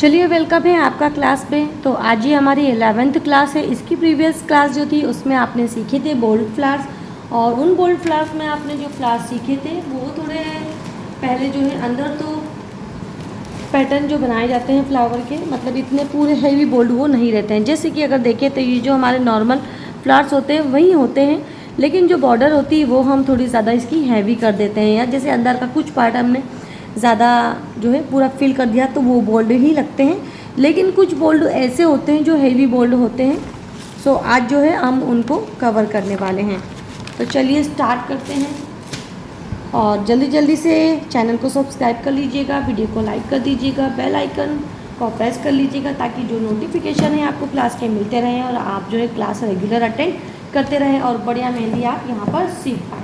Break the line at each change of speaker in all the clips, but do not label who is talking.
चलिए वेलकम है आपका क्लास पे। तो आज ये हमारी 11th क्लास है। इसकी प्रीवियस क्लास जो थी उसमें आपने सीखे थे बोल्ड फ्लावर्स, और उन बोल्ड फ्लावर्स में आपने जो फ्लावर्स सीखे थे वो थोड़े पहले जो है अंदर तो पैटर्न जो बनाए जाते हैं फ्लावर के, मतलब इतने पूरे हैवी बोल्ड वो नहीं रहते हैं। जैसे कि अगर देखें तो ये जो हमारे नॉर्मल फ्लावर्स होते हैं वही होते हैं, लेकिन जो बॉर्डर होती है वो हम थोड़ी ज़्यादा इसकी हैवी कर देते हैं, या जैसे अंदर का कुछ पार्ट हमने ज़्यादा जो है पूरा फिल कर दिया तो वो बोल्ड ही लगते हैं। लेकिन कुछ बोल्ड ऐसे होते हैं जो हेवी बोल्ड होते हैं। सो आज जो है हम उनको कवर करने वाले हैं। तो चलिए स्टार्ट करते हैं, और जल्दी जल्दी से चैनल को सब्सक्राइब कर लीजिएगा, वीडियो को लाइक कर दीजिएगा, बेल आइकन को प्रेस कर लीजिएगा ताकि जो नोटिफिकेशन है आपको क्लास के मिलते रहें और आप जो है क्लास रेगुलर अटेंड करते रहें और बढ़िया मेहंदी आप यहाँ पर सीख पाएँ।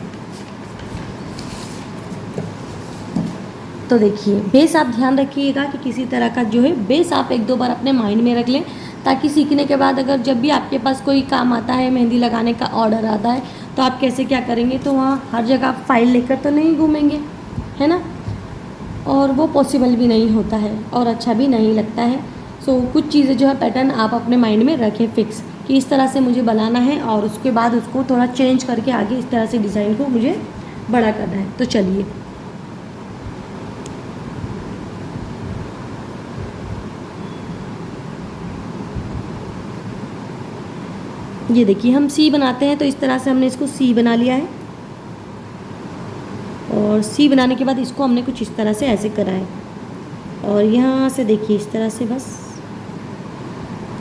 तो देखिए बेस आप ध्यान रखिएगा कि किसी तरह का जो है बेस आप एक दो बार अपने माइंड में रख लें, ताकि सीखने के बाद अगर जब भी आपके पास कोई काम आता है, मेहंदी लगाने का ऑर्डर आता है, तो आप कैसे क्या करेंगे। तो वहाँ हर जगह आप फाइल लेकर तो नहीं घूमेंगे, है ना, और वो पॉसिबल भी नहीं होता है और अच्छा भी नहीं लगता है। सो कुछ चीज़ें जो है पैटर्न आप अपने माइंड में रखें फिक्स कि इस तरह से मुझे बनाना है, और उसके बाद उसको थोड़ा चेंज करके आगे इस तरह से डिज़ाइन को मुझे बड़ा करना है। तो चलिए ये देखिए हम सी बनाते हैं, तो इस तरह से हमने इसको सी बना लिया है, और सी बनाने के बाद इसको हमने कुछ इस तरह से ऐसे करा है, और यहाँ से देखिए इस तरह से, बस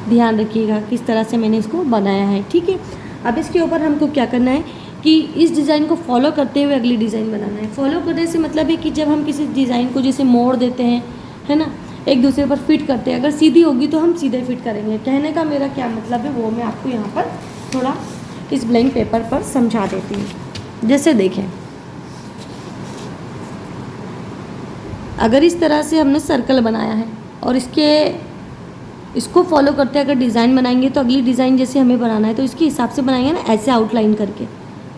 ध्यान रखिएगा किस तरह से मैंने इसको बनाया है। ठीक है, अब इसके ऊपर हमको क्या करना है कि इस डिज़ाइन को फॉलो करते हुए अगली डिज़ाइन बनाना है। फॉलो करने से मतलब है कि जब हम किसी डिज़ाइन को जैसे मोड़ देते हैं, है ना, एक दूसरे पर फिट करते हैं, अगर सीधी होगी तो हम सीधे फिट करेंगे। कहने का मेरा क्या मतलब है वो मैं आपको यहाँ पर थोड़ा इस ब्लैंक पेपर पर समझा देती हूँ। जैसे देखें, अगर इस तरह से हमने सर्कल बनाया है और इसको फॉलो करते अगर डिज़ाइन बनाएंगे, तो अगली डिज़ाइन जैसे हमें बनाना है तो इसके हिसाब से बनाएंगे ना, ऐसे आउटलाइन करके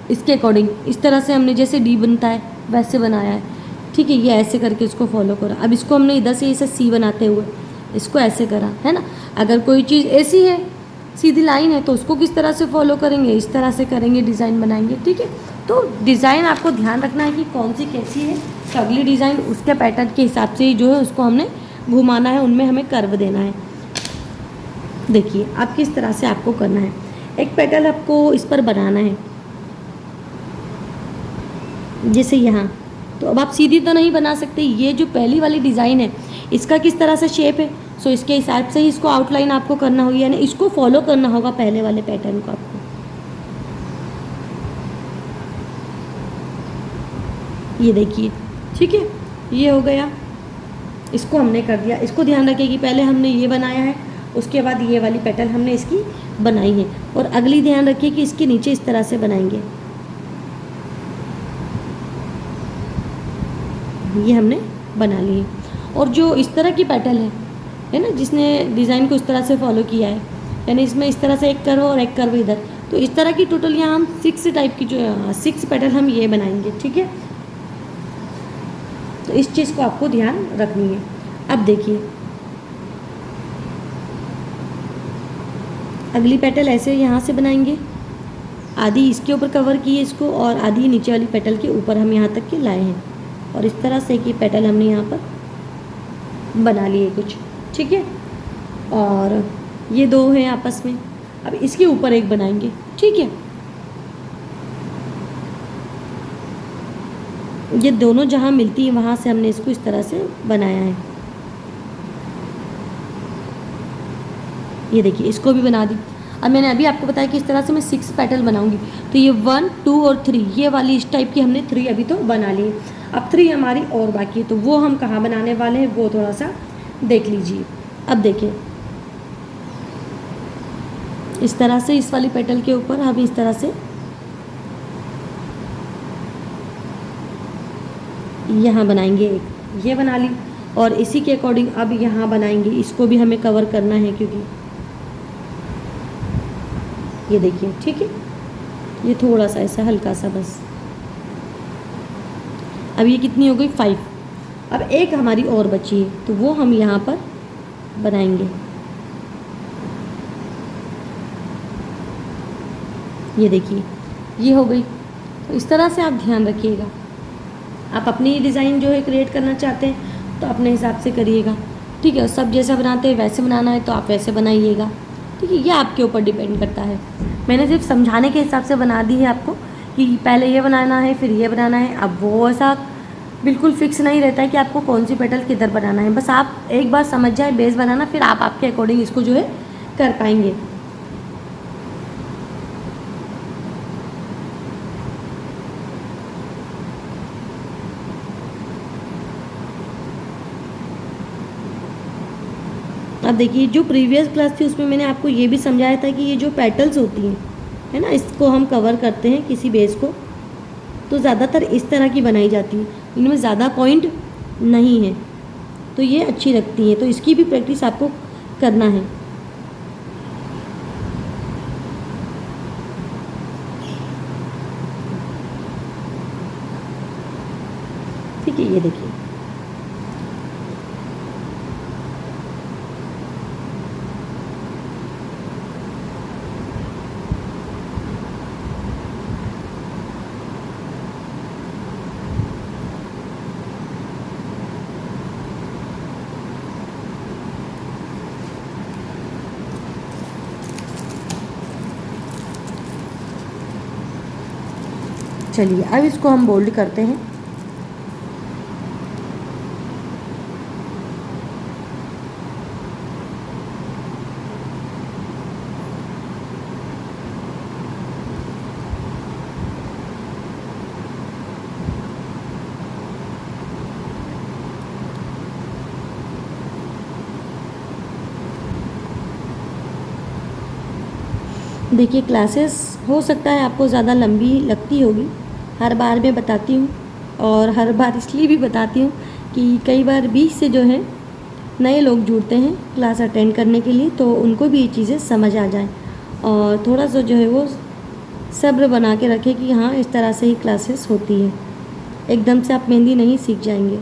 इसके अकॉर्डिंग इस तरह से हमने जैसे डी बनता है वैसे बनाया है। ठीक है, ये ऐसे करके इसको फॉलो करा। अब इसको हमने इधर से इसे सी बनाते हुए इसको ऐसे करा, है ना। अगर कोई चीज़ ऐसी है सीधी लाइन है तो उसको किस तरह से फॉलो करेंगे, इस तरह से करेंगे, डिज़ाइन बनाएंगे। ठीक है, तो डिज़ाइन आपको ध्यान रखना है कि कौन सी कैसी है, तो अगली डिज़ाइन उसके पैटर्न के हिसाब से ही जो है उसको हमने घुमाना है, उनमें हमें कर्व देना है। देखिए अब किस तरह से आपको करना है। एक पैटर्न आपको इस पर बनाना है जैसे यहाँ, तो अब आप सीधी तो नहीं बना सकते। ये जो पहली वाली डिज़ाइन है इसका किस तरह से शेप है, सो इसके हिसाब से ही इसको आउटलाइन आपको करना होगी, यानी इसको फॉलो करना होगा पहले वाले पैटर्न को आपको। ये देखिए, ठीक है, ये हो गया, इसको हमने कर दिया। इसको ध्यान रखिए कि पहले हमने ये बनाया है, उसके बाद ये वाली पैटर्न हमने इसकी बनाई है, और अगली ध्यान रखिए कि इसके नीचे इस तरह से बनाएंगे। ये हमने बना लिए, और जो इस तरह की पैटर्न है ना, जिसने डिज़ाइन को इस तरह से फॉलो किया है, यानी इसमें इस तरह से एक कर्व और एक कर्व इधर, तो इस तरह की टोटल यहाँ हम 6 टाइप की जो 6 पैटर्न हम ये बनाएंगे। ठीक है, तो इस चीज़ को आपको ध्यान रखनी है। अब देखिए अगली पेटल ऐसे यहाँ से बनाएंगे, आधी इसके ऊपर कवर किए इसको, और आधी नीचे वाली पेटल के ऊपर हम यहाँ तक के लाए हैं, और इस तरह से कि पेटल हमने यहाँ पर बना लिए कुछ। ठीक है, और ये दो हैं आपस में, अब इसके ऊपर एक बनाएंगे। ठीक है, ये दोनों जहाँ मिलती है वहाँ से हमने इसको इस तरह से बनाया है। ये देखिए इसको भी बना दी। अब मैंने अभी आपको बताया कि इस तरह से मैं 6 पेटल बनाऊंगी, तो ये 1, 2 और 3 ये वाली इस टाइप की हमने 3 अभी तो बना ली। अब 3 हमारी और बाकी है, तो वो हम कहाँ बनाने वाले हैं वो थोड़ा सा देख लीजिए। अब देखिए इस तरह से इस वाली पेटल के ऊपर हम इस तरह से यहाँ बनाएंगे एक, ये बना ली, और इसी के अकॉर्डिंग अब यहाँ बनाएंगे। इसको भी हमें कवर करना है क्योंकि ये देखिए, ठीक है, ये थोड़ा सा ऐसा हल्का सा बस। अब ये कितनी हो गई 5। अब एक हमारी और बची है, तो वो हम यहाँ पर बनाएंगे। ये देखिए, ये हो गई। तो इस तरह से आप ध्यान रखिएगा। आप अपनी डिज़ाइन जो है क्रिएट करना चाहते हैं तो अपने हिसाब से करिएगा, ठीक है। सब जैसा बनाते हैं वैसे बनाना है तो आप वैसे बनाइएगा, ठीक है। ये आपके ऊपर डिपेंड करता है। मैंने सिर्फ समझाने के हिसाब से बना दी है आपको कि पहले ये बनाना है फिर ये बनाना है। अब वो ऐसा बिल्कुल फिक्स नहीं रहता है कि आपको कौन सी पेटल किधर बनाना है। बस आप एक बार समझ जाए बेस बनाना, फिर आप आपके अकॉर्डिंग इसको जो है कर पाएंगे। अब देखिए, जो प्रीवियस क्लास थी उसमें मैंने आपको ये भी समझाया था कि ये जो पेटल्स होती हैं, है ना, इसको हम कवर करते हैं किसी बेस को, तो ज़्यादातर इस तरह की बनाई जाती है। इनमें ज़्यादा पॉइंट नहीं है, तो ये अच्छी लगती हैं। तो इसकी भी प्रैक्टिस आपको करना है। ठीक है, ये देखिए। चलिए, अब इसको हम बोल्ड करते हैं। देखिए, क्लासेस हो सकता है आपको ज़्यादा लंबी लगती होगी, हर बार मैं बताती हूँ। और हर बार इसलिए भी बताती हूँ कि कई बार बीच से जो है नए लोग जुड़ते हैं क्लास अटेंड करने के लिए, तो उनको भी ये चीज़ें समझ आ जाएं। और थोड़ा सा जो है वो सब्र बना के रखें कि हाँ, इस तरह से ही क्लासेस होती है। एकदम से आप मेहंदी नहीं सीख जाएंगे।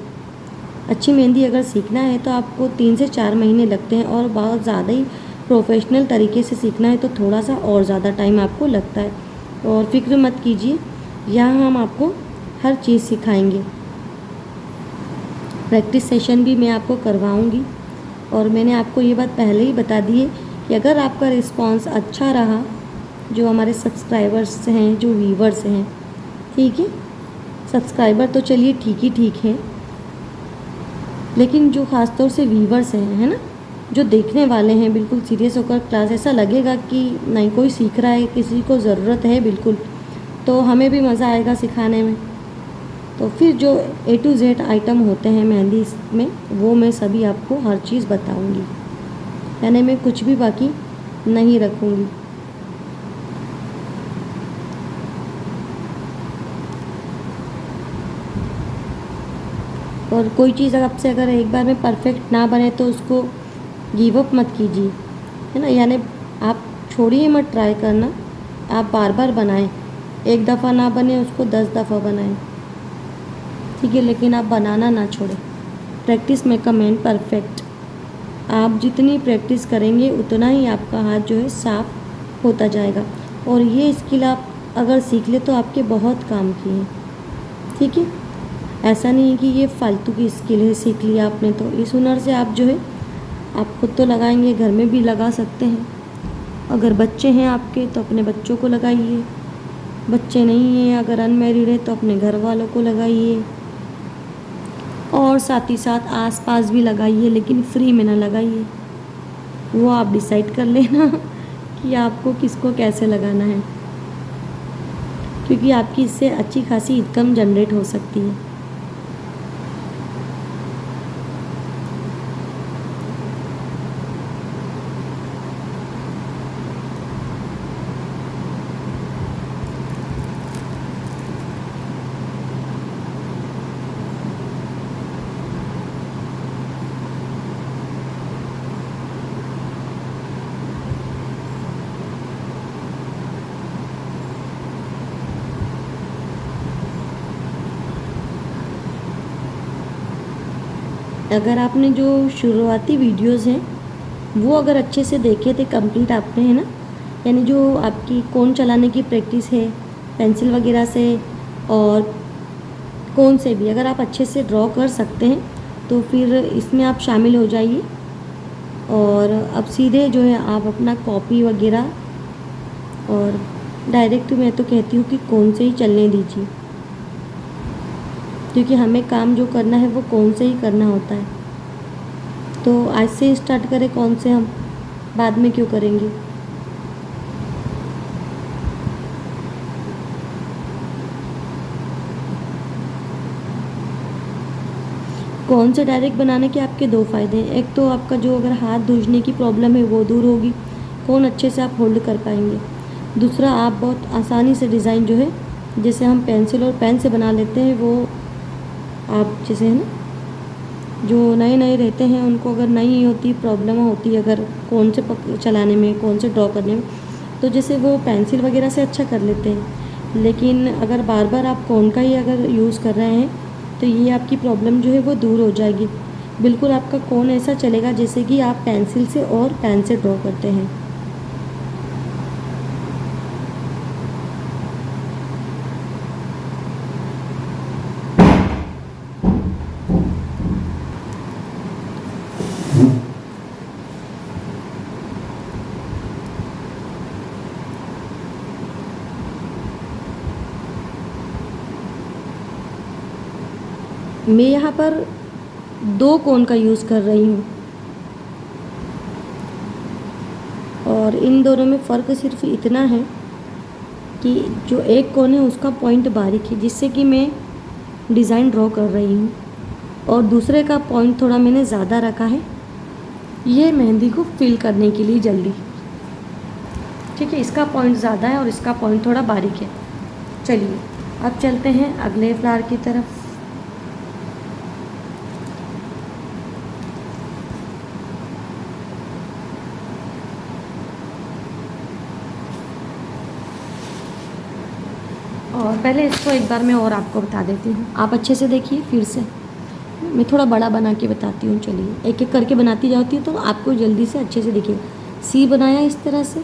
अच्छी मेहंदी अगर सीखना है तो आपको 3 से 4 महीने लगते हैं, और बहुत ज़्यादा ही प्रोफेशनल तरीके से सीखना है तो थोड़ा सा और ज़्यादा टाइम आपको लगता है। और फिक्र मत कीजिए, यहाँ हम आपको हर चीज़ सिखाएंगे। प्रैक्टिस सेशन भी मैं आपको करवाऊंगी। और मैंने आपको ये बात पहले ही बता दी है कि अगर आपका रिस्पांस अच्छा रहा, जो हमारे सब्सक्राइबर्स हैं, जो व्यूवर्स हैं, ठीक है, सब्सक्राइबर तो चलिए ठीक है, लेकिन जो ख़ासतौर से व्यूवर्स हैं, है ना, जो देखने वाले हैं, बिल्कुल सीरियस होकर क्लास, ऐसा लगेगा कि नहीं कोई सीख रहा है, किसी को ज़रूरत है बिल्कुल, तो हमें भी मज़ा आएगा सिखाने में। तो फिर जो A to Z आइटम होते हैं मेहंदी में, वो मैं सभी आपको हर चीज़ बताऊंगी, यानी मैं कुछ भी बाकी नहीं रखूंगी। और कोई चीज़ आपसे अगर एक बार में परफेक्ट ना बने तो उसको गिव अप मत कीजिए, है ना, यानी आप छोड़िए मत ट्राई करना, आप बार बार बनाएं। एक दफ़ा ना बने उसको 10 दफ़ा बनाएं, ठीक है, लेकिन आप बनाना ना छोड़ें। Practice make a man perfect. आप जितनी प्रैक्टिस करेंगे उतना ही आपका हाथ जो है साफ होता जाएगा। और ये स्किल आप अगर सीख ले तो आपके बहुत काम की है, ठीक है। ऐसा नहीं है कि ये फालतू की स्किल है, सीख लिया आपने तो इस हुनर से आप जो है आप खुद तो लगाएंगे, घर में भी लगा सकते हैं। अगर बच्चे हैं आपके तो अपने बच्चों को लगाइए, बच्चे नहीं हैं, अगर अनमैरिड है तो अपने घर वालों को लगाइए, और साथ ही साथ आसपास भी लगाइए, लेकिन फ्री में ना लगाइए। वो आप डिसाइड कर लेना कि आपको किसको कैसे लगाना है, क्योंकि आपकी इससे अच्छी खासी इनकम जनरेट हो सकती है। अगर आपने जो शुरुआती वीडियोस हैं वो अगर अच्छे से देखे थे कंप्लीट आपने, है ना, यानी जो आपकी कोन चलाने की प्रैक्टिस है पेंसिल वगैरह से और कोन से भी अगर आप अच्छे से ड्रॉ कर सकते हैं तो फिर इसमें आप शामिल हो जाइए। और अब सीधे जो है आप अपना कॉपी वगैरह और डायरेक्ट मैं तो कहती हूँ कि कोन से ही चलने दीजिए, क्योंकि हमें काम जो करना है वो कोन से ही करना होता है। तो आज से स्टार्ट करें कौन से, हम बाद में क्यों करेंगे। कौन से डायरेक्ट बनाने के आपके दो फ़ायदे हैं। एक तो आपका जो अगर हाथ धुजने की प्रॉब्लम है वो दूर होगी, कौन अच्छे से आप होल्ड कर पाएंगे। दूसरा, आप बहुत आसानी से डिज़ाइन जो है जैसे हम पेंसिल और पेन से बना लेते हैं, वो आप जैसे है ना जो नए नए रहते हैं उनको अगर नहीं होती प्रॉब्लम होती अगर कौन से चलाने में, कौन से ड्रॉ करने में, तो जैसे वो पेंसिल वगैरह से अच्छा कर लेते हैं। लेकिन अगर बार बार आप कौन का ही अगर यूज़ कर रहे हैं तो ये आपकी प्रॉब्लम जो है वो दूर हो जाएगी। बिल्कुल आपका कौन ऐसा चलेगा जैसे कि आप पेंसिल से और पेन से ड्रॉ करते हैं। मैं यहाँ पर दो कोन का यूज़ कर रही हूँ और इन दोनों में फ़र्क सिर्फ इतना है कि जो एक कोन है उसका पॉइंट बारीक है जिससे कि मैं डिज़ाइन ड्रॉ कर रही हूँ, और दूसरे का पॉइंट थोड़ा मैंने ज़्यादा रखा है ये मेहंदी को फिल करने के लिए जल्दी। ठीक है, इसका पॉइंट ज़्यादा है और इसका पॉइंट थोड़ा बारीक है। चलिए अब चलते हैं अगले फ्लावर की तरफ। और पहले इसको एक बार मैं और आपको बता देती हूँ, आप अच्छे से देखिए फिर से। मैं थोड़ा बड़ा बना के बताती हूँ, चलिए एक एक करके बनाती जाती हूँ तो आपको जल्दी से अच्छे से देखिए। सी बनाया इस तरह से,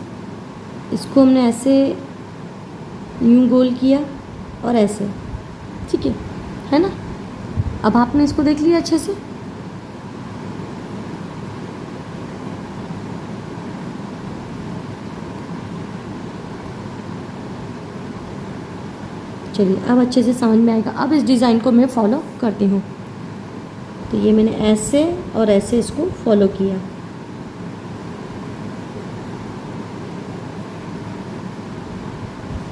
इसको हमने ऐसे यूं गोल किया और ऐसे, ठीक है ना। अब आपने इसको देख लिया अच्छे से। चलिए अब अच्छे से समझ में आएगा। अब इस डिज़ाइन को मैं फॉलो करती हूँ। तो ये मैंने ऐसे और ऐसे इसको फॉलो किया।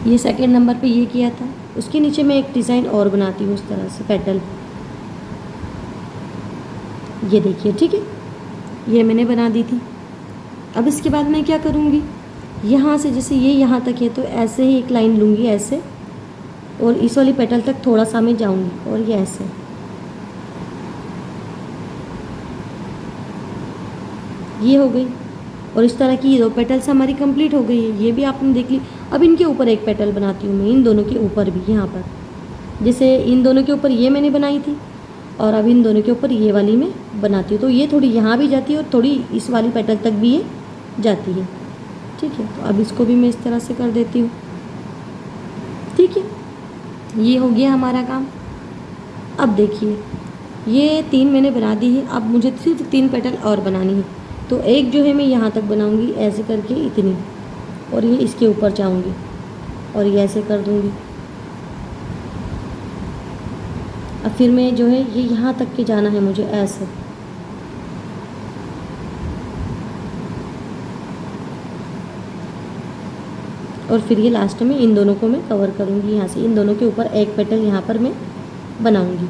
ये सेकंड नंबर पे ये किया था। उसके नीचे मैं एक डिज़ाइन और बनाती हूँ उस तरह से पेटल, ये देखिए, ठीक है, ये मैंने बना दी थी। अब इसके बाद मैं क्या करूँगी, यहाँ से जैसे ये यहाँ तक है तो ऐसे ही एक लाइन लूँगी ऐसे, और इस वाली पेटल तक थोड़ा सा मैं जाऊँगी और ये ऐसे, ये हो गई। और इस तरह की ये दो पेटल्स हमारी कंप्लीट हो गई है, ये भी आपने देख ली। अब इनके ऊपर एक पेटल बनाती हूँ मैं, इन दोनों के ऊपर भी, यहाँ पर जैसे इन दोनों के ऊपर ये मैंने बनाई थी और अब इन दोनों के ऊपर ये वाली मैं बनाती हूँ। तो ये थोड़ी यहाँ भी जाती है और थोड़ी इस वाली पेटल तक भी ये जाती है, ठीक है। तो अब इसको भी मैं इस तरह से कर देती हूँ, ठीक है। ये हो गया हमारा काम। अब देखिए ये 3 मैंने बना दी है, अब मुझे सिर्फ 3 पेटल और बनानी है। तो एक जो है मैं यहाँ तक बनाऊँगी ऐसे करके इतनी, और ये इसके ऊपर जाऊँगी और ये ऐसे कर दूँगी। अब फिर मैं जो है ये यहाँ तक के जाना है मुझे ऐसे, और फिर ये लास्ट में इन दोनों को मैं कवर करूँगी यहाँ से, इन दोनों के ऊपर एक पेटल यहाँ पर मैं बनाऊँगी,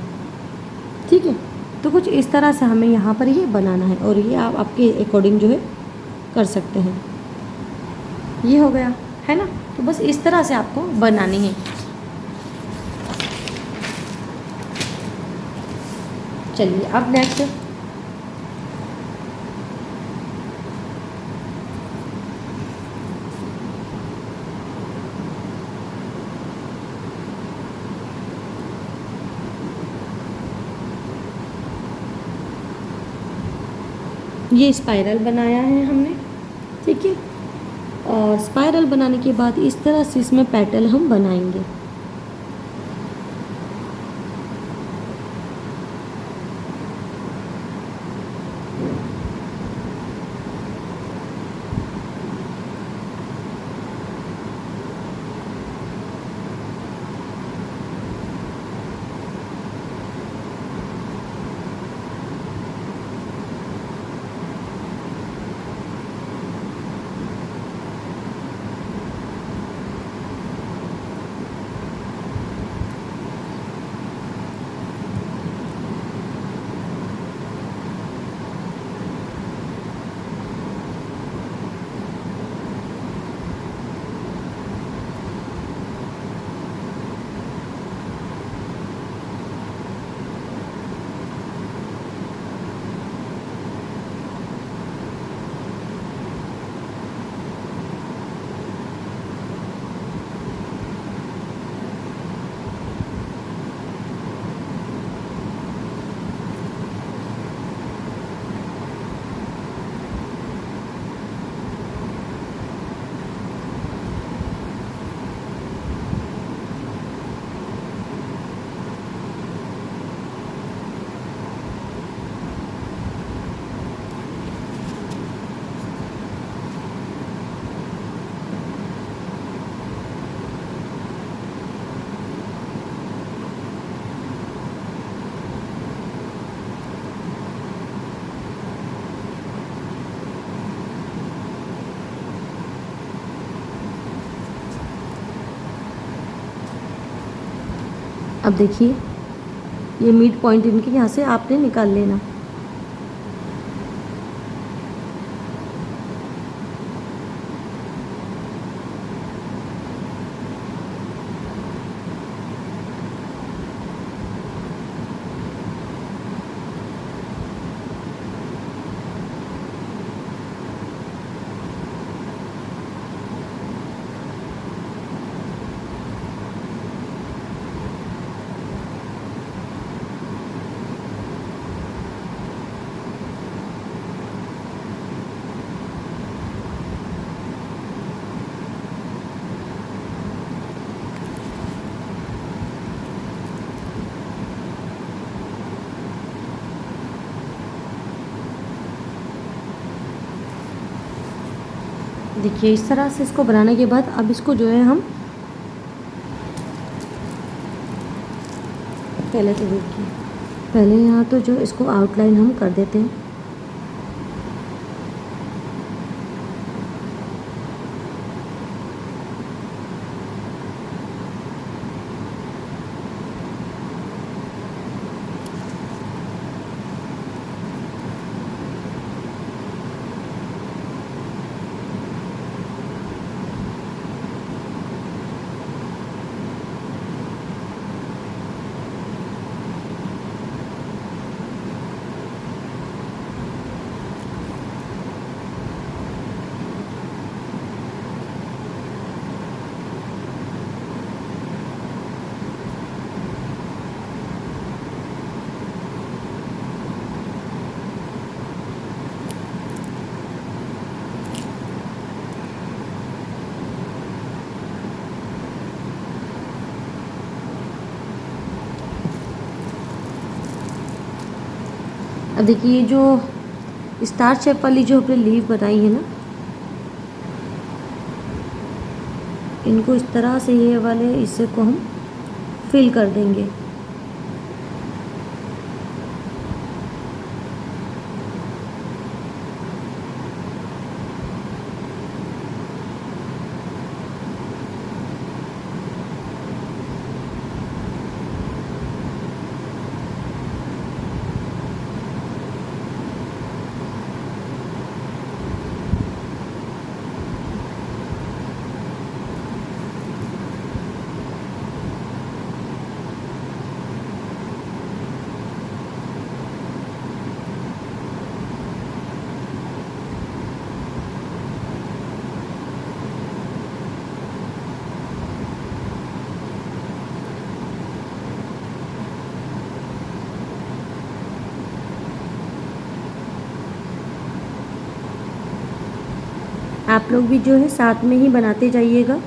ठीक है। तो कुछ इस तरह से हमें यहाँ पर ये बनाना है, और ये आप आपके अकॉर्डिंग जो है कर सकते हैं। ये हो गया, है ना। तो बस इस तरह से आपको बनानी है। चलिए अब नेक्स्ट ये स्पाइरल बनाया है हमने, ठीक है। और स्पाइरल बनाने के बाद इस तरह से इसमें पेटल हम बनाएंगे। अब देखिए ये मिड पॉइंट इनके यहाँ से आपने निकाल लेना। देखिए इस तरह से इसको बनाने के बाद अब इसको जो है हम पहले तो देखिए पहले यहाँ तो जो इसको आउटलाइन हम कर देते हैं। अब देखिए जो स्टार शेप वाली जो हमने लीफ बनाई है ना, इनको इस तरह से ये वाले हिस्से को हम फिल कर देंगे। आप लोग भी जो है साथ में ही बनाते जाइएगा।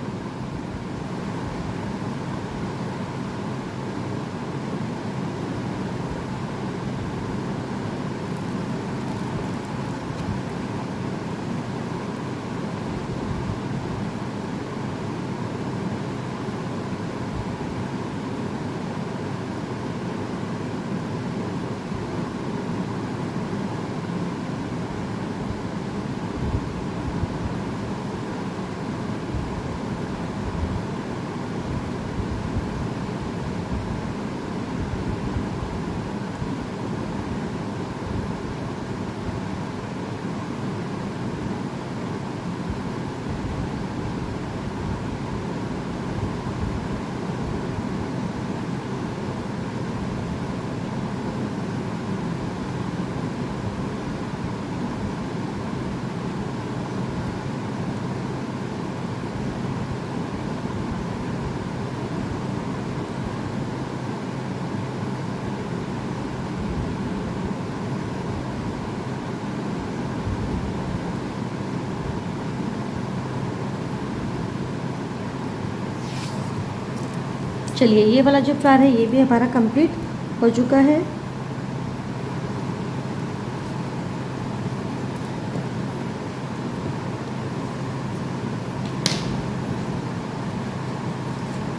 चलिए, ये वाला जो फ्लावर है ये भी हमारा कंप्लीट हो चुका है।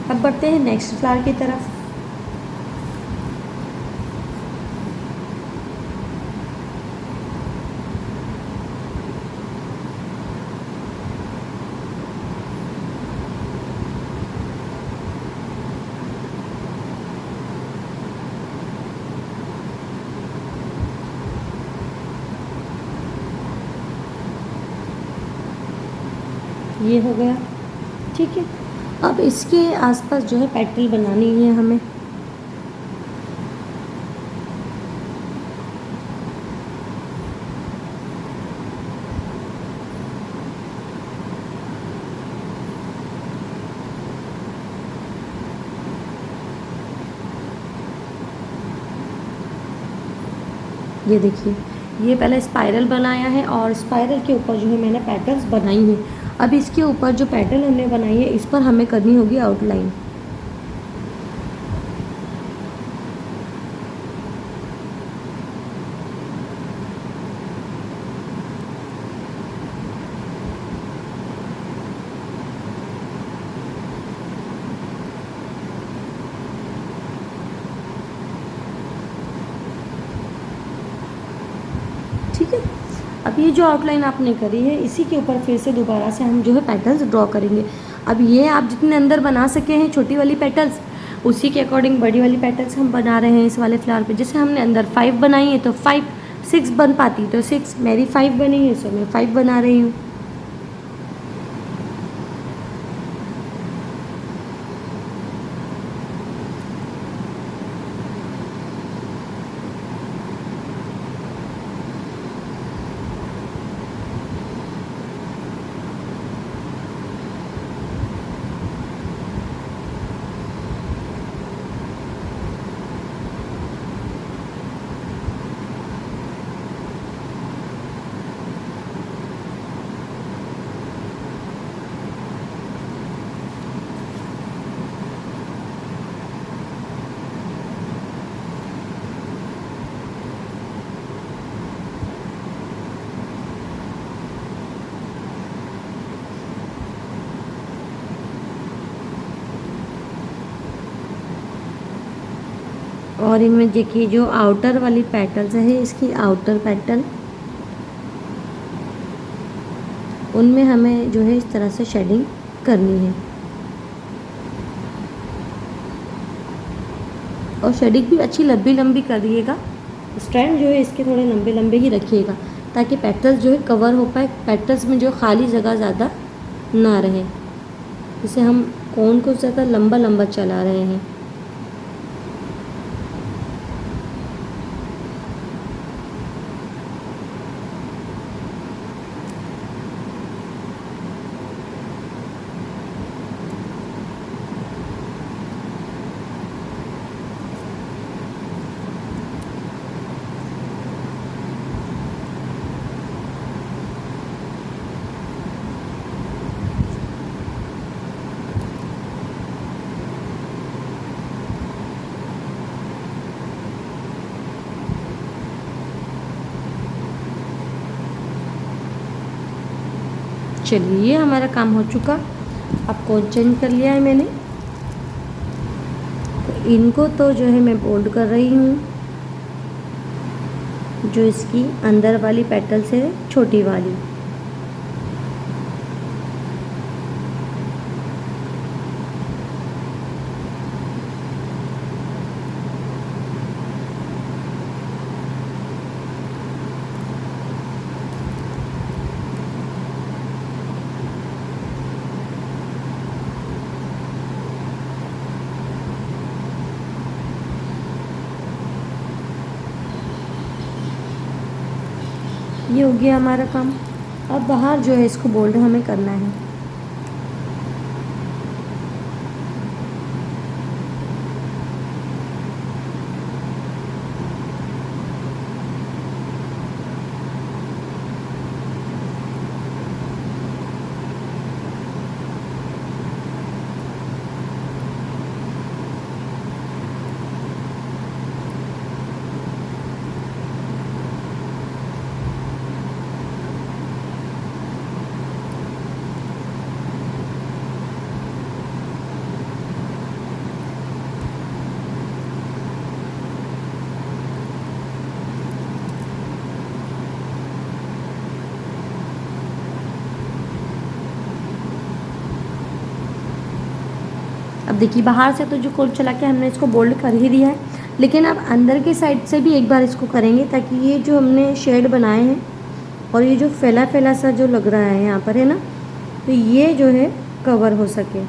अब बढ़ते हैं नेक्स्ट फ्लावर की तरफ। ये हो गया, ठीक है। अब इसके आसपास जो है पेटल बनानी है हमें। ये देखिए, ये पहले स्पाइरल बनाया है और स्पाइरल के ऊपर जो है मैंने पैटर्न्स बनाई हैं। अब इसके ऊपर जो पैटर्न हमने बनाई है इस पर हमें करनी होगी आउटलाइन। ठीक है, अब ये जो आउटलाइन आपने करी है इसी के ऊपर फिर से दोबारा से हम जो है पेटल्स ड्रॉ करेंगे। अब ये आप जितने अंदर बना सके हैं छोटी वाली पेटल्स, उसी के अकॉर्डिंग बड़ी वाली पेटल्स हम बना रहे हैं इस वाले फ्लावर पे। जैसे हमने अंदर 5 बनाई है तो 5 6 बन पाती तो 6, मेरी 5 बनी है सो मैं 5 बना रही हूँ। और इनमें देखिए जो आउटर वाली पेटल्स है इसकी आउटर पेटल, उनमें हमें जो है इस तरह से शेडिंग करनी है। और शेडिंग भी अच्छी लंबी लंबी करिएगा, स्ट्रैंड जो है इसके थोड़े लंबे लंबे ही रखिएगा ताकि पेटल्स जो है कवर हो पाए, पेटल्स में जो खाली जगह ज़्यादा ना रहे। जैसे हम कोन को ज़्यादा लंबा लंबा चला रहे हैं। चलिए ये हमारा काम हो चुका। अब कोड चेंज कर लिया है मैंने, तो इनको तो जो है मैं बोल्ड कर रही हूँ, जो इसकी अंदर वाली पेटल्स है छोटी वाली। ये हो गया हमारा काम। अब बाहर जो है इसको बोल्ड हमें करना है। अब देखिए बाहर से तो जो कोड चला के हमने इसको बोल्ड कर ही दिया है, लेकिन अब अंदर के साइड से भी एक बार इसको करेंगे, ताकि ये जो हमने शेड बनाए हैं और ये जो फैला फैला सा जो लग रहा है यहाँ पर है ना, तो ये जो है कवर हो सके।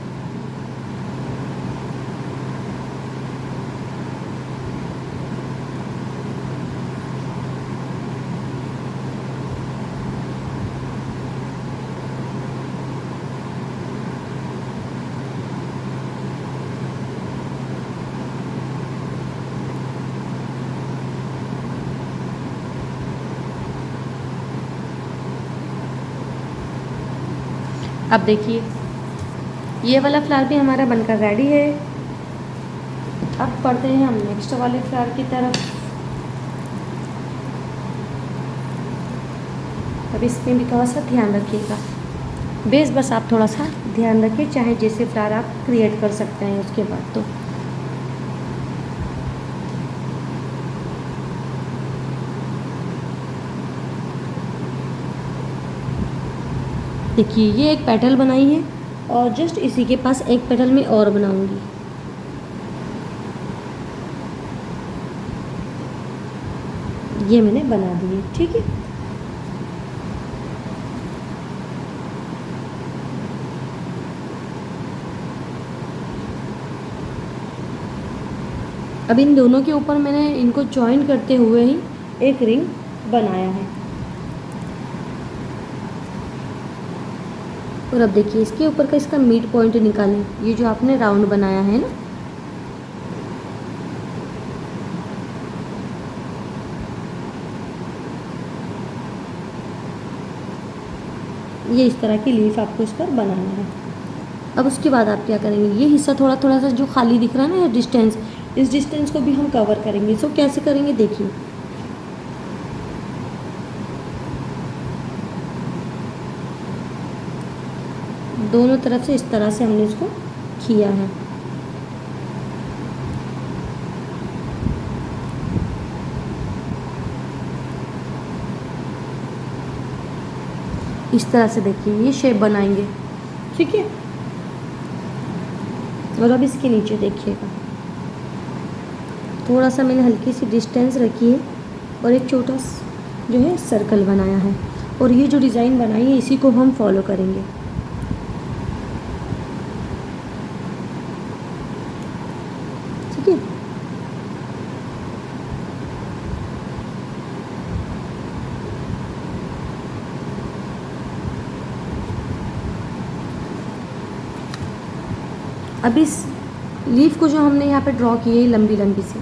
अब देखिए ये वाला फ्लावर भी हमारा बनकर रेडी है। अब बढ़ते हैं हम नेक्स्ट वाले फ्लावर की तरफ। अब इसमें भी थोड़ा सा ध्यान रखिएगा, बेस बस आप थोड़ा सा ध्यान रखिए, चाहे जैसे फ्लावर आप क्रिएट कर सकते हैं उसके बाद। तो देखिए ये एक पेटल बनाई है और जस्ट इसी के पास एक पेटल में और बनाऊंगी। ये मैंने बना दी है, ठीक है। अब इन दोनों के ऊपर मैंने इनको जॉइन करते हुए ही एक रिंग बनाया है। और अब देखिए इसके ऊपर का इसका मिड पॉइंट निकालें, ये जो आपने राउंड बनाया है ना, ये इस तरह की लीफ आपको इस पर बनाना है। अब उसके बाद आप क्या करेंगे, ये हिस्सा थोड़ा थोड़ा सा जो खाली दिख रहा है ना, ये डिस्टेंस, इस डिस्टेंस को भी हम कवर करेंगे। सो कैसे करेंगे देखिए, दोनों तरफ से इस तरह से हमने इसको किया है। इस तरह से देखिए ये शेप बनाएंगे, ठीक है। और अब इसके नीचे देखिएगा थोड़ा सा मैंने हल्की सी डिस्टेंस रखी है और एक छोटा जो है सर्कल बनाया है, और ये जो डिज़ाइन बनाई है इसी को हम फॉलो करेंगे। ठीक है, अब इस लीफ को जो हमने यहाँ पे ड्रॉ की है लंबी लंबी सी,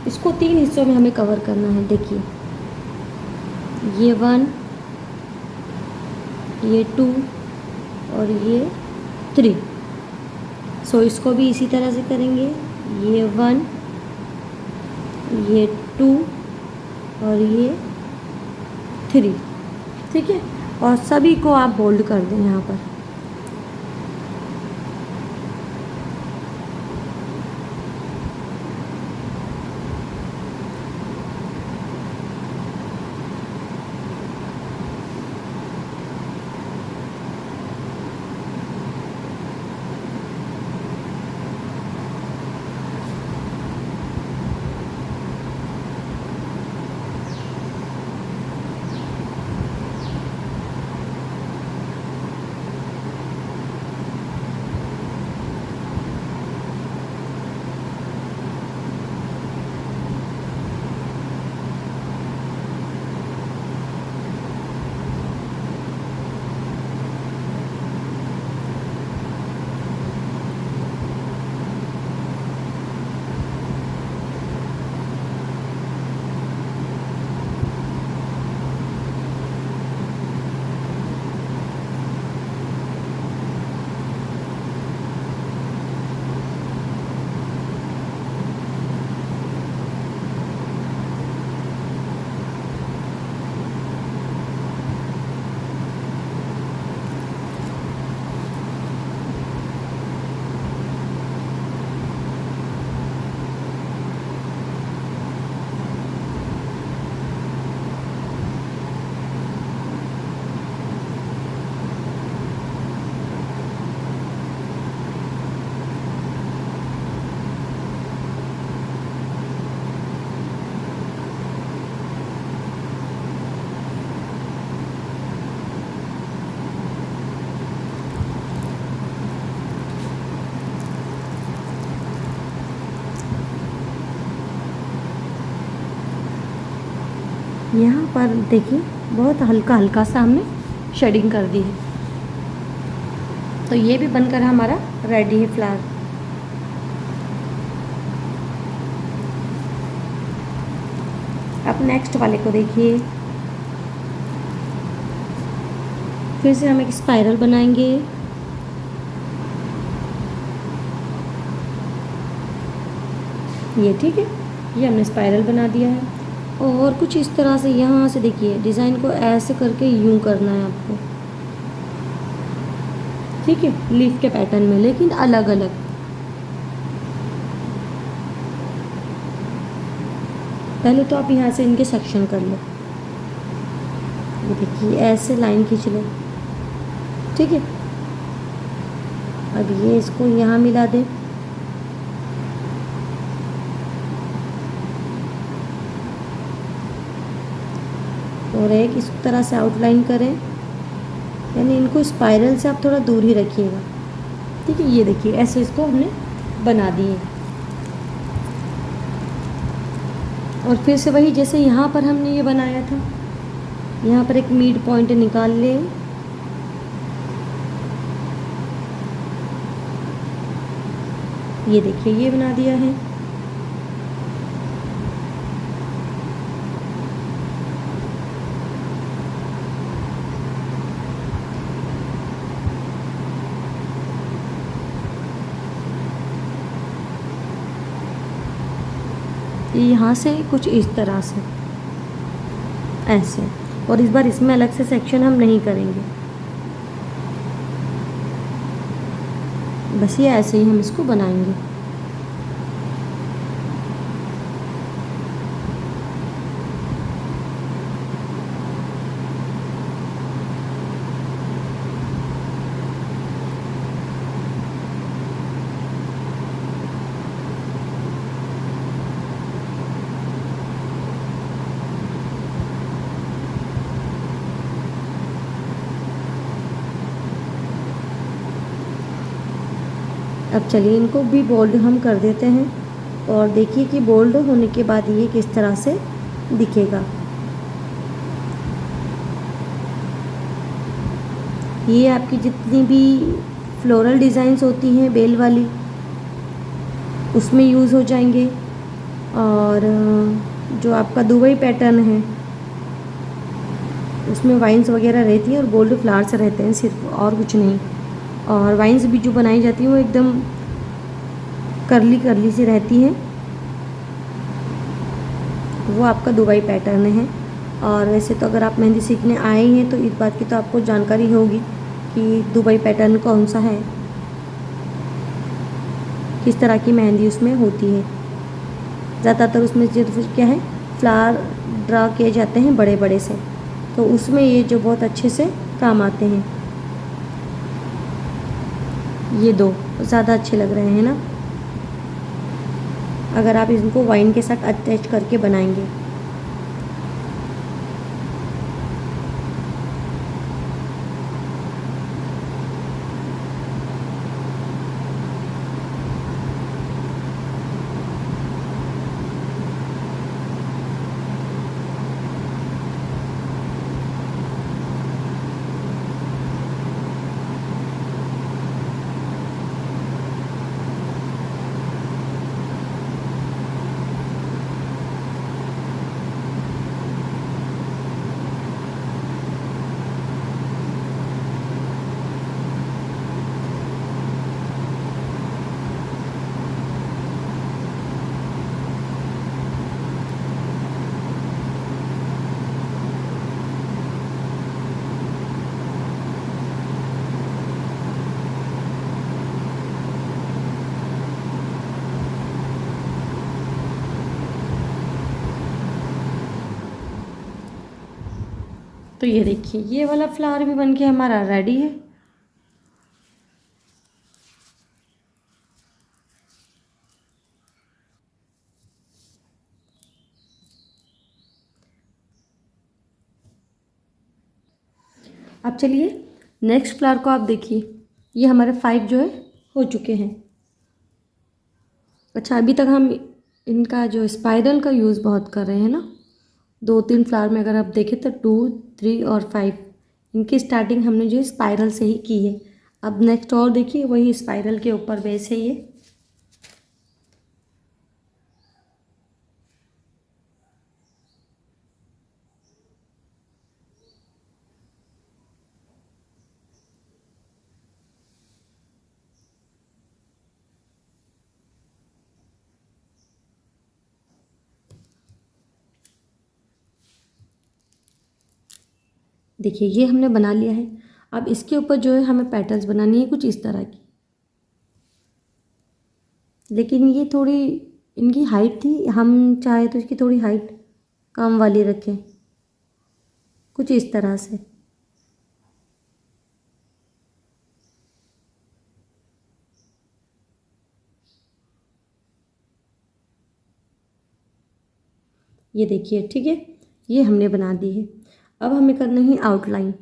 इसको 3 हिस्सों में हमें कवर करना है। देखिए ये 1, ये 2 और ये 3। सो इसको भी इसी तरह से करेंगे, ये 1, ये 2 और ये 3। ठीक है, और सभी को आप बोल्ड कर दें यहाँ पर। यहाँ पर देखिए बहुत हल्का हल्का सा हमने शेडिंग कर दी है। तो ये भी बनकर हमारा रेडी है फ्लावर। अब नेक्स्ट वाले को देखिए, फिर से हम एक स्पाइरल बनाएंगे। ये ठीक है, ये हमने स्पाइरल बना दिया है। और कुछ इस तरह से यहाँ से देखिए डिज़ाइन को ऐसे करके यूं करना है आपको, ठीक है, लीफ के पैटर्न में, लेकिन अलग अलग। पहले तो आप यहाँ से इनके सेक्शन कर लो, ये देखिए ऐसे लाइन खींच लो, ठीक है। अब ये इसको यहाँ मिला दें, और एक इस तरह से आउटलाइन करें, यानी इनको स्पाइरल से आप थोड़ा दूर ही रखिएगा, ठीक है। ये देखिए ऐसे इसको हमने बना दिए। और फिर से वही जैसे यहाँ पर हमने ये बनाया था, यहाँ पर एक मिड पॉइंट निकाल लें, ये देखिए ये बना दिया है। यहाँ से कुछ इस तरह से ऐसे, और इस बार इसमें अलग से सेक्शन हम नहीं करेंगे, बस ये ऐसे ही हम इसको बनाएंगे। अब चलिए इनको भी बोल्ड हम कर देते हैं, और देखिए कि बोल्ड होने के बाद ये किस तरह से दिखेगा। ये आपकी जितनी भी फ्लोरल डिज़ाइंस होती हैं बेल वाली, उसमें यूज़ हो जाएंगे। और जो आपका दुबई पैटर्न है उसमें वाइन्स वगैरह रहती हैं और गोल्ड फ्लावर्स रहते हैं सिर्फ, और कुछ नहीं। और वाइन्स भी जो बनाई जाती हैं वो एकदम करली करली सी रहती हैं, वो आपका दुबई पैटर्न है। और वैसे तो अगर आप मेहंदी सीखने आए हैं तो इस बात की तो आपको जानकारी होगी कि दुबई पैटर्न कौन सा है, किस तरह की मेहंदी उसमें होती है। ज़्यादातर उसमें जो क्या है, फ्लावर ड्रा किए जाते हैं बड़े बड़े से, तो उसमें ये जो बहुत अच्छे से काम आते हैं। ये दो ज़्यादा अच्छे लग रहे हैं ना, अगर आप इनको वाइन के साथ अटैच करके बनाएंगे। तो ये देखिए, ये वाला फ्लावर भी बनके हमारा रेडी है। अब चलिए नेक्स्ट फ्लावर को आप देखिए, ये हमारे 5 जो है हो चुके हैं। अच्छा, अभी तक हम इनका जो स्पाइरल का यूज़ बहुत कर रहे हैं ना, 2-3 फ्लावर में अगर आप देखें तो 2, 3 और 5 इनकी स्टार्टिंग हमने जो स्पाइरल से ही की है। अब नेक्स्ट और देखिए, वही स्पाइरल के ऊपर बेस है ये। देखिए ये हमने बना लिया है। अब इसके ऊपर जो है हमें पैटर्न्स बनानी है कुछ इस तरह की, लेकिन ये थोड़ी इनकी हाइट थी, हम चाहे तो इसकी थोड़ी हाइट कम वाली रखें, कुछ इस तरह से। ये देखिए, ठीक है, ये हमने बना दी है। अब हमें करना है आउटलाइन।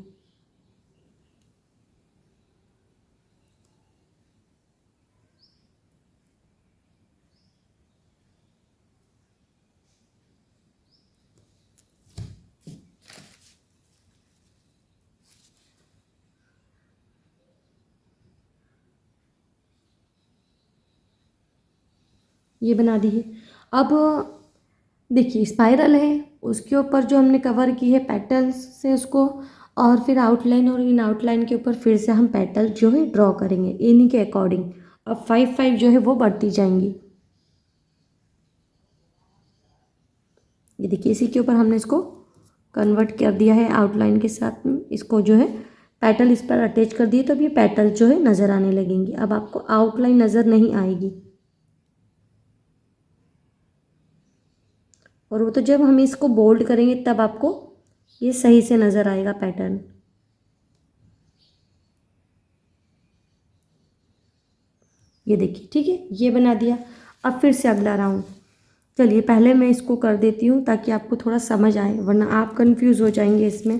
ये बना दी है। अब देखिए स्पाइरल है, उसके ऊपर जो हमने कवर की है पैटर्न्स से उसको, और फिर आउटलाइन, और इन आउटलाइन के ऊपर फिर से हम पैटर्न जो है ड्रॉ करेंगे इन्हीं के अकॉर्डिंग। अब 5-5 जो है वो बढ़ती जाएंगी। ये देखिए, इसी के ऊपर हमने इसको कन्वर्ट कर दिया है आउटलाइन के साथ में, इसको जो है पैटर्न इस पर अटैच कर दिए, तो अब ये पैटर्न जो है नज़र आने लगेंगी। अब आपको आउटलाइन नज़र नहीं आएगी, और वो तो जब हम इसको बोल्ड करेंगे तब आपको ये सही से नज़र आएगा पैटर्न। ये देखिए, ठीक है, ये बना दिया। अब फिर से अगला राउंड। चलिए पहले मैं इसको कर देती हूँ ताकि आपको थोड़ा समझ आए, वरना आप कंफ्यूज हो जाएंगे इसमें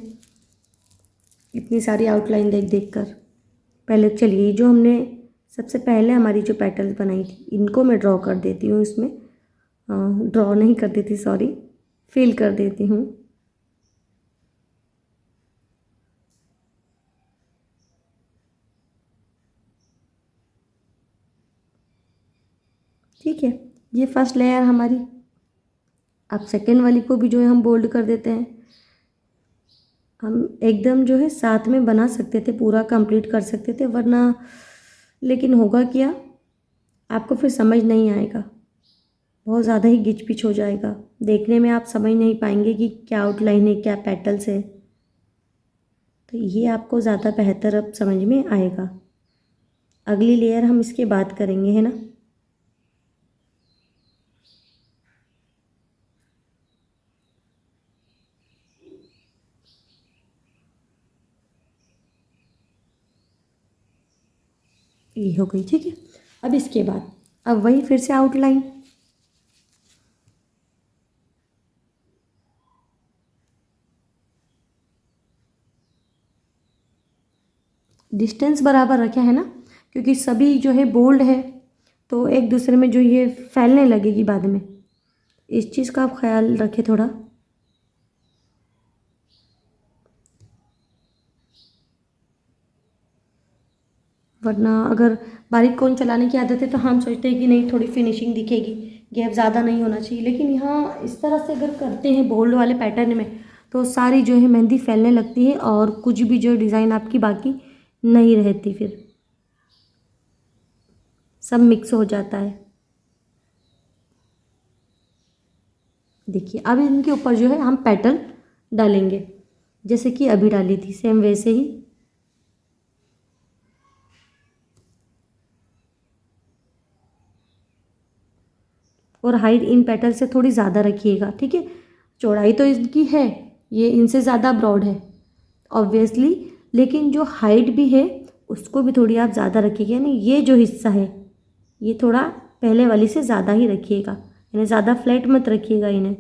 इतनी सारी आउटलाइन देख देख कर। पहले चलिए, जो हमने सबसे पहले हमारी जो पैटर्न बनाई थी इनको मैं ड्रॉ कर देती हूँ इसमें। ड्रॉ नहीं कर देती, सॉरी, फिल कर देती हूँ। ठीक है, ये फर्स्ट लेयर हमारी। अब सेकेंड वाली को भी जो है हम बोल्ड कर देते हैं। हम एकदम जो है साथ में बना सकते थे, पूरा कंप्लीट कर सकते थे, वरना लेकिन होगा क्या, आपको फिर समझ नहीं आएगा। बहुत ज़्यादा ही गिच पिच हो जाएगा, देखने में आप समझ नहीं पाएंगे कि क्या आउटलाइन है, क्या पेटल्स है। तो ये आपको ज़्यादा बेहतर अब समझ में आएगा। अगली लेयर हम इसके बाद करेंगे, है ना। ये हो गई, ठीक है। अब इसके बाद अब वही फिर से आउटलाइन, डिस्टेंस बराबर रखा है ना, क्योंकि सभी जो है बोल्ड है तो एक दूसरे में जो ये फैलने लगेगी बाद में, इस चीज़ का आप ख्याल रखें थोड़ा। वरना अगर बारीक कोन चलाने की आदत है तो हम सोचते हैं कि नहीं थोड़ी फिनिशिंग दिखेगी, गैप ज़्यादा नहीं होना चाहिए, लेकिन यहाँ इस तरह से अगर करते हैं बोल्ड वाले पैटर्न में तो सारी जो है मेहंदी फैलने लगती है और कुछ भी जो डिज़ाइन आपकी बाकी नहीं रहती, फिर सब मिक्स हो जाता है। देखिए अब इनके ऊपर जो है हम पैटर्न डालेंगे, जैसे कि अभी डाली थी सेम वैसे ही। और हाइट इन पेटल से थोड़ी ज़्यादा रखिएगा, ठीक है। चौड़ाई तो इनकी है, ये इनसे ज़्यादा ब्रॉड है ऑब्वियसली, लेकिन जो हाइट भी है उसको भी थोड़ी आप ज़्यादा रखिएगा, यानी ये जो हिस्सा है ये थोड़ा पहले वाली से ज़्यादा ही रखिएगा, यानी ज़्यादा फ्लैट मत रखिएगा इन्हें।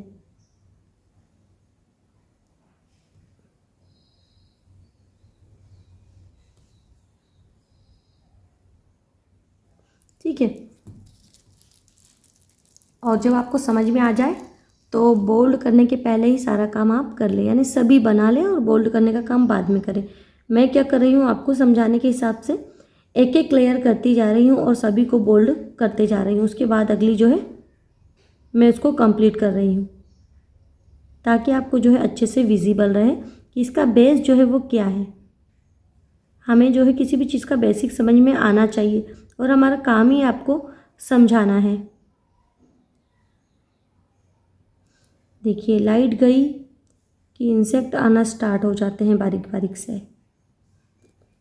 ठीक है। और जब आपको समझ में आ जाए तो बोल्ड करने के पहले ही सारा काम आप कर लें, यानी सभी बना लें और बोल्ड करने का काम बाद में करें। मैं क्या कर रही हूँ आपको समझाने के हिसाब से एक एक लेयर करती जा रही हूँ और सभी को बोल्ड करते जा रही हूँ, उसके बाद अगली जो है मैं उसको कंप्लीट कर रही हूँ, ताकि आपको जो है अच्छे से विजिबल रहे कि इसका बेस जो है वो क्या है। हमें जो है किसी भी चीज़ का बेसिक समझ में आना चाहिए और हमारा काम ही आपको समझाना है। देखिए लाइट गई कि इंसेक्ट आना स्टार्ट हो जाते हैं बारीक बारीक से,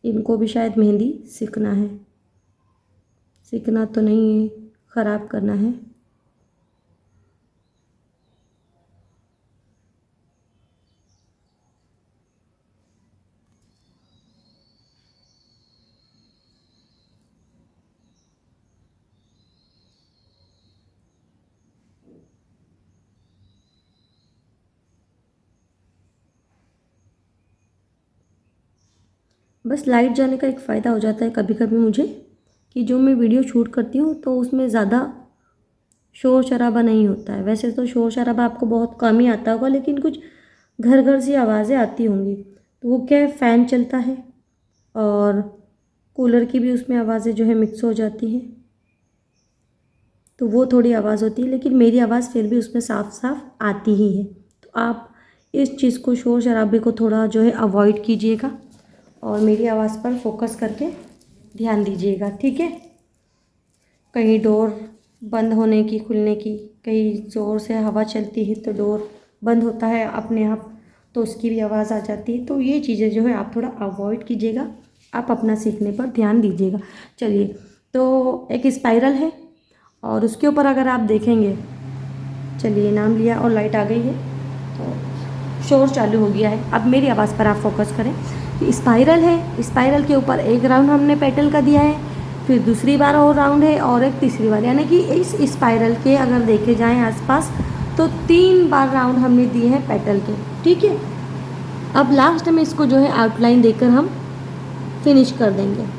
इनको भी शायद मेहंदी सीखना है, सीखना तो नहीं है, ख़राब करना है। बस लाइट जाने का एक फ़ायदा हो जाता है कभी कभी मुझे, कि जो मैं वीडियो शूट करती हूँ तो उसमें ज़्यादा शोर शराबा नहीं होता है। वैसे तो शोर शराबा आपको बहुत कम ही आता होगा, लेकिन कुछ घर घर सी आवाज़ें आती होंगी, तो वो क्या है, फ़ैन चलता है और कूलर की भी उसमें आवाज़ें जो है मिक्स हो जाती हैं, तो वो थोड़ी आवाज़ होती है, लेकिन मेरी आवाज़ फिर भी उसमें साफ साफ आती ही है। तो आप इस चीज़ को, शोर शराबे को थोड़ा जो है अवॉइड कीजिएगा और मेरी आवाज़ पर फोकस करके ध्यान दीजिएगा, ठीक है। कहीं डोर बंद होने की, खुलने की, कहीं ज़ोर से हवा चलती है तो डोर बंद होता है अपने आप, तो उसकी भी आवाज़ आ जाती है। तो ये चीज़ें जो है आप थोड़ा अवॉइड कीजिएगा, आप अपना सीखने पर ध्यान दीजिएगा। चलिए, तो एक स्पाइरल है और उसके ऊपर अगर आप देखेंगे, चलिए नाम लिया और लाइट आ गई है तो शोर चालू हो गया है। अब मेरी आवाज़ पर आप फोकस करें कि स्पाइरल है, स्पाइरल के ऊपर एक राउंड हमने पेटल का दिया है, फिर दूसरी बार और राउंड है और एक तीसरी बार, यानी कि इस स्पाइरल के अगर देखे जाएं आसपास तो 3 बार राउंड हमने दिए हैं पेटल के, ठीक है। अब लास्ट में इसको जो है आउटलाइन देकर हम फिनिश कर देंगे।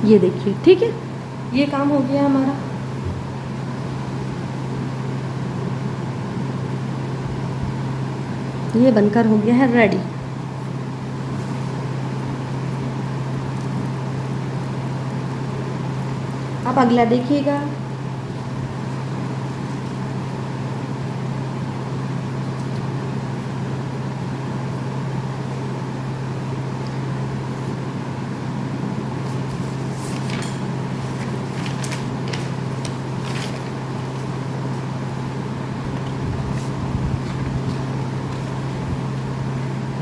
ये देखिए, ठीक है, ये काम हो गया हमारा। ये बनकर हो गया है रेडी। अब अगला देखिएगा।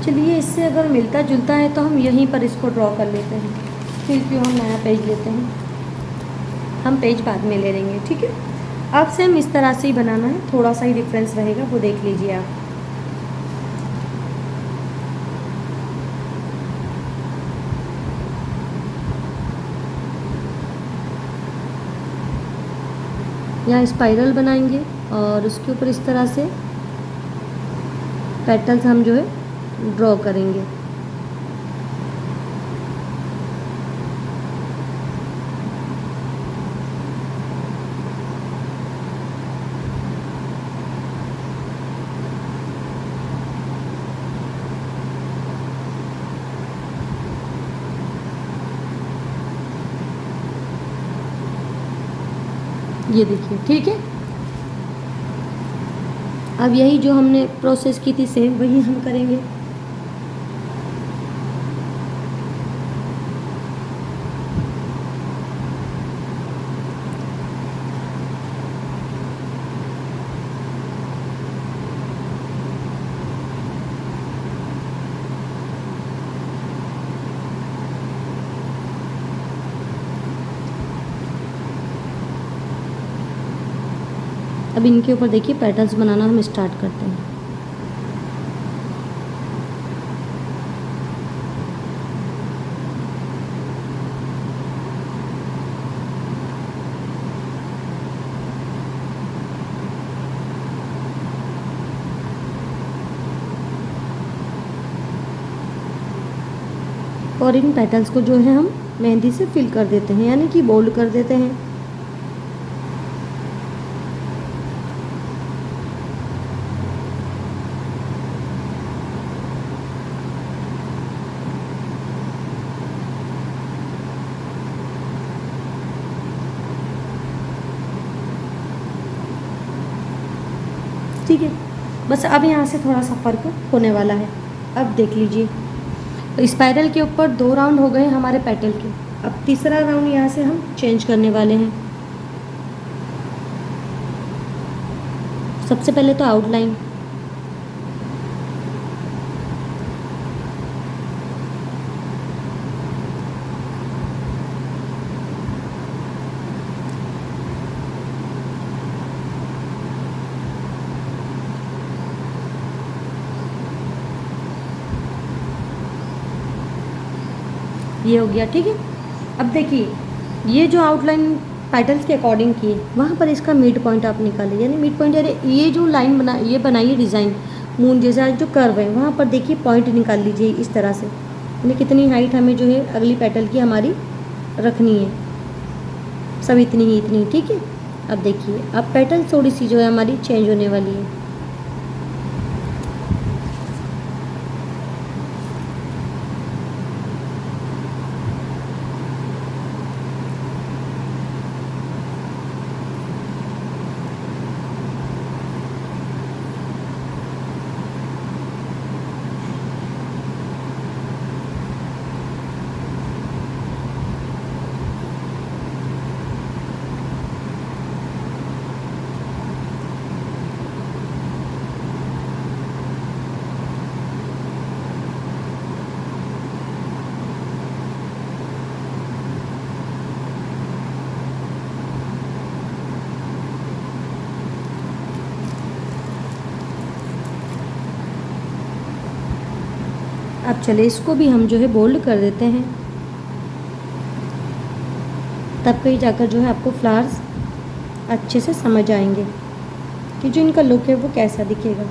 चलिए, इससे अगर मिलता जुलता है तो हम यहीं पर इसको ड्रॉ कर लेते हैं, फिर क्यों हम नया पेज लेते हैं। हम पेज बाद में ले लेंगे, ठीक है। अब सेम इस तरह से ही बनाना है, थोड़ा सा ही डिफरेंस रहेगा, वो देख लीजिए आप। यहाँ स्पाइरल बनाएंगे और उसके ऊपर इस तरह से पेटल्स हम जो है ड्रॉ करेंगे। ये देखिए, ठीक है। अब यही जो हमने प्रोसेस की थी सेम वही हम करेंगे। अब इनके ऊपर देखिए पैटर्न्स बनाना हम स्टार्ट करते हैं। और इन पैटर्न्स को जो है हम मेहंदी से फिल कर देते हैं, यानी कि बोल्ड कर देते हैं। ठीक है, बस अब यहाँ से थोड़ा सा फ़र्क होने वाला है। अब देख लीजिए, तो स्पाइरल के ऊपर 2 राउंड हो गए हमारे पेटल के। अब तीसरा राउंड यहाँ से हम चेंज करने वाले हैं। सबसे पहले तो आउटलाइन, ये हो गया, ठीक है। अब देखिए, ये जो आउटलाइन पेटल्स के अकॉर्डिंग की है, वहाँ पर इसका मिड पॉइंट आप निकालिए, यानी मिड पॉइंट, यानी ये जो लाइन ये बनाइए डिज़ाइन मून जैसा जो कर्व है, वहाँ पर देखिए पॉइंट निकाल लीजिए इस तरह से, यानी कितनी हाइट हमें जो है अगली पेटल की हमारी रखनी है, सब इतनी ही, ठीक है। अब देखिए, अब पेटल थोड़ी सी जो है हमारी चेंज होने वाली है। अब चले इसको भी हम जो है बोल्ड कर देते हैं, तब कहीं जाकर जो है आपको फ्लावर्स अच्छे से समझ आएंगे कि जो इनका लुक है वो कैसा दिखेगा।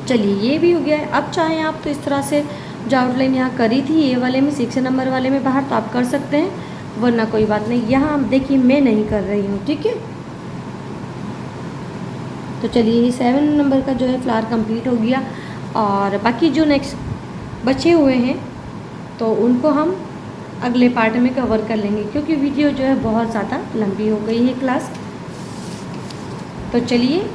चलिए ये भी हो गया है। अब चाहें आप तो इस तरह से जो आउटलाइन यहाँ करी थी ये वाले में 6 नंबर वाले में बाहर, तो आप कर सकते हैं, वरना कोई बात नहीं। यहाँ देखिए मैं नहीं कर रही हूँ, ठीक है। तो चलिए ये 7 नंबर का जो है फ्लावर कंप्लीट हो गया, और बाकी जो नेक्स्ट बचे हुए हैं तो उनको हम अगले पार्ट में कवर कर लेंगे, क्योंकि वीडियो जो है बहुत ज़्यादा लंबी हो गई है क्लास। तो चलिए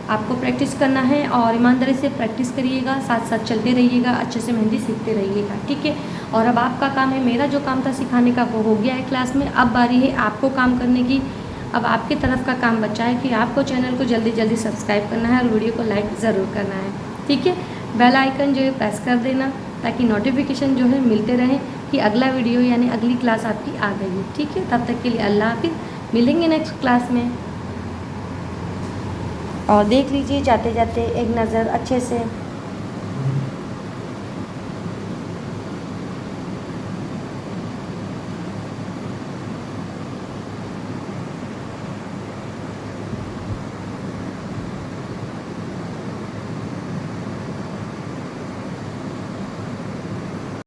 आपको प्रैक्टिस करना है और ईमानदारी से प्रैक्टिस करिएगा, साथ साथ चलते रहिएगा, अच्छे से मेहंदी सीखते रहिएगा, ठीक है। और अब आपका काम है, मेरा जो काम था सिखाने का वो हो गया है क्लास में, अब बारी है आपको काम करने की। अब आपकी तरफ का काम बचा है कि आपको चैनल को जल्दी जल्दी सब्सक्राइब करना है और वीडियो को लाइक ज़रूर करना है, ठीक है। बेल आइकन जो है प्रेस कर देना, ताकि नोटिफिकेशन जो है मिलते रहें कि अगला वीडियो यानी अगली क्लास आपकी आ गई है, ठीक है। तब तक के लिए अल्लाह हाफिज़, मिलेंगे नेक्स्ट क्लास में। और देख लीजिए जाते जाते एक नज़र अच्छे से।